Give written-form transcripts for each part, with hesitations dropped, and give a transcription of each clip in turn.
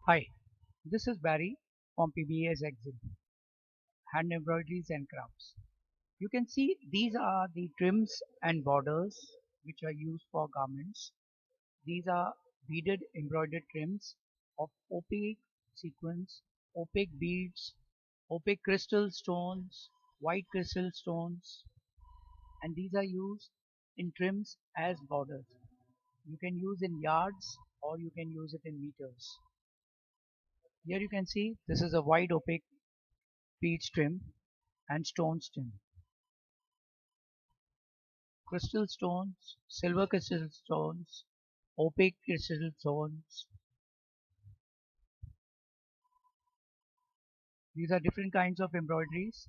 Hi, this is Barry from PBS Exit, Hand Embroideries and Crafts. You can see these are the trims and borders which are used for garments. These are beaded embroidered trims of opaque sequins, opaque beads, opaque crystal stones, white crystal stones, and these are used in trims as borders. You can use in yards or you can use it in meters. Here you can see this is a wide opaque beads trim and stones trim. Crystal stones, silver crystal stones, opaque crystal stones. These are different kinds of embroideries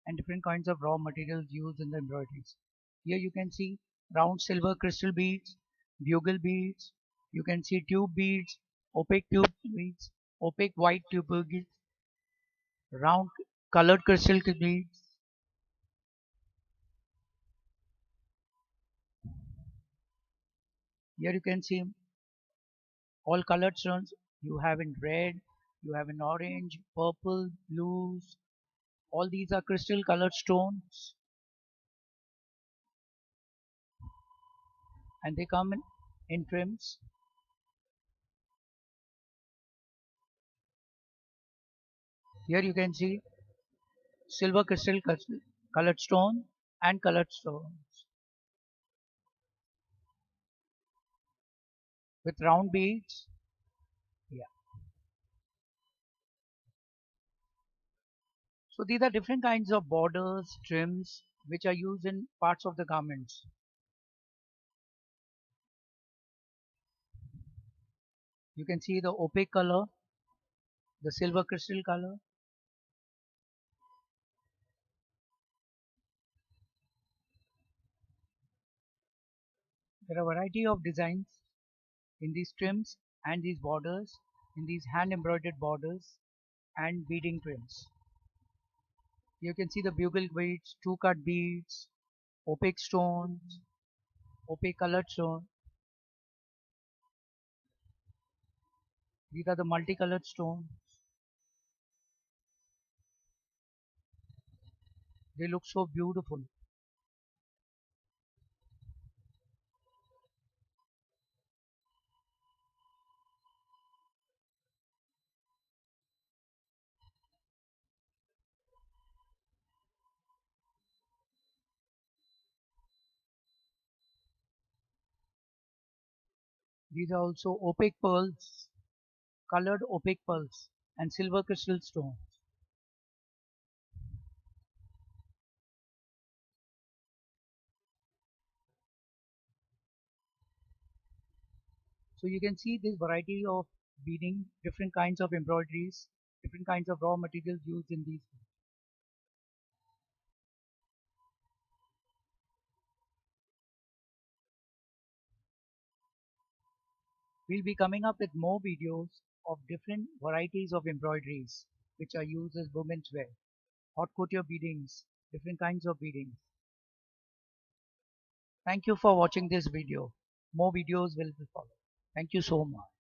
and different kinds of raw materials used in the embroideries. Here you can see round silver crystal beads, bugle beads. You can see tube beads, opaque tube beads, opaque white tube beads, round colored crystal beads. Here you can see all colored stones. You have in red, you have in orange, purple, blues. All these are crystal colored stones and they come in trims. Here you can see silver crystal colored stone and colored stones with round beads. Yeah. So these are different kinds of borders, trims which are used in parts of the garments. You can see the opaque color, the silver crystal color. There are a variety of designs in these trims and these borders, in these hand embroidered borders and beading trims. You can see the bugle beads, two cut beads, opaque stones, opaque colored stone. These are the multicolored stones. They look so beautiful. These are also opaque pearls, colored opaque pearls, and silver crystal stones. So you can see this variety of beading, different kinds of embroideries, different kinds of raw materials used in these. We'll be coming up with more videos of different varieties of embroideries which are used as women's wear, haute couture beadings, different kinds of beadings. Thank you for watching this video. More videos will follow. Thank you so much.